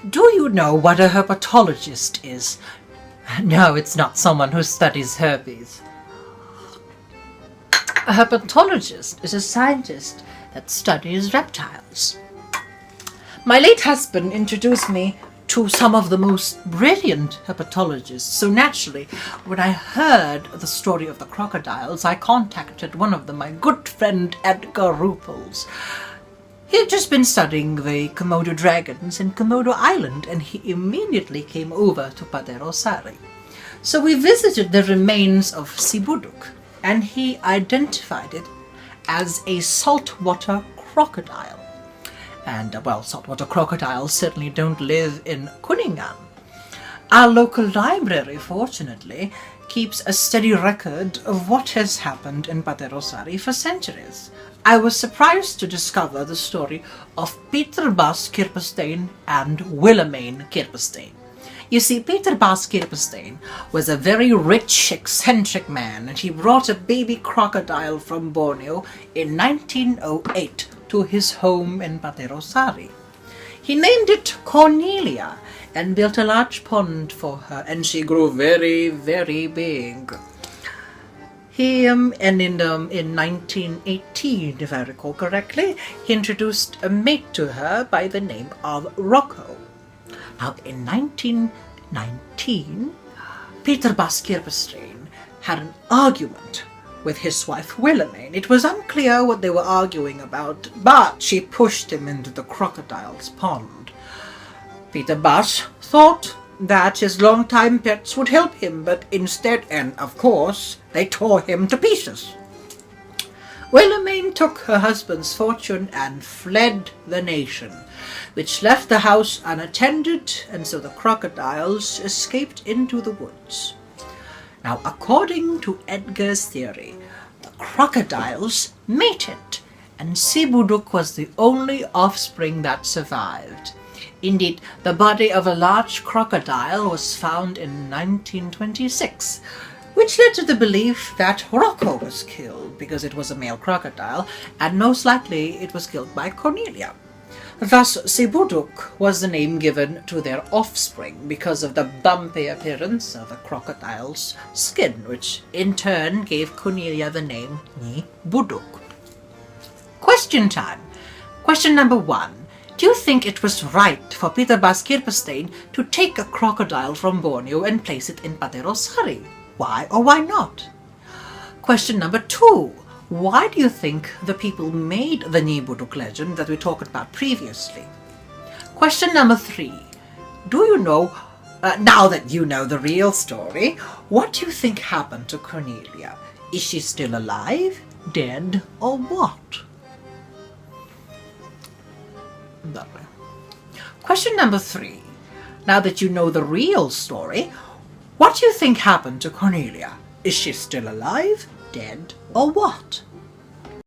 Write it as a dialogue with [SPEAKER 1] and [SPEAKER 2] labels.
[SPEAKER 1] Do you know what a herpetologist is? No, it's not someone who studies herpes. A herpetologist is a scientist that studies reptiles. My late husband introduced me to some of the most brilliant herpetologists, so naturally, when I heard the story of the crocodiles, I contacted one of them, my good friend Edgar Rupels. He had just been studying the Komodo dragons in Komodo Island, and he immediately came over to Paderosari. So we visited the remains of Sibuduk, and he identified it as a saltwater crocodile. And, saltwater crocodiles certainly don't live in Kuningan. Our local library, fortunately, keeps a steady record of what has happened in Paderosari for centuries. I was surprised to discover the story of Peter Bas Kirpenstein and Willemijn Kirpenstein. You see, Peter Bas Kirpenstein was a very rich, eccentric man, and he brought a baby crocodile from Borneo in 1908 to his home in Paderosari. He named it Cornelia and built a large pond for her, and she grew very, very big. In 1918, if I recall correctly, he introduced a mate to her by the name of Rocco. Now, in 1919, Peter Bas Kirpenstein had an argument with his wife Willemijn. It was unclear what they were arguing about, but she pushed him into the crocodile's pond. Peter Bas thought that his long-time pets would help him, but instead, and of course, they tore him to pieces. Willemijn took her husband's fortune and fled the nation, which left the house unattended, and so the crocodiles escaped into the woods. Now, according to Edgar's theory, the crocodiles mated, and Sibuduk was the only offspring that survived. Indeed, the body of a large crocodile was found in 1926, which led to the belief that Rocco was killed because it was a male crocodile, and most likely it was killed by Cornelia. Thus, Sibuduk was the name given to their offspring because of the bumpy appearance of a crocodile's skin, which in turn gave Cornelia the name Buduk. Question time. Question number 1. Do you think it was right for Peter Bas Kirpenstein to take a crocodile from Borneo and place it in Paderosari? Why or why not? Question number 2. Why do you think the people made the Buduk legend that we talked about previously? Question number 3. Do you know, now that you know the real story, what do you think happened to Cornelia? Is she still alive, dead, or what? Question number 3. Now that you know the real story, what do you think happened to Cornelia? Is she still alive, dead, or what?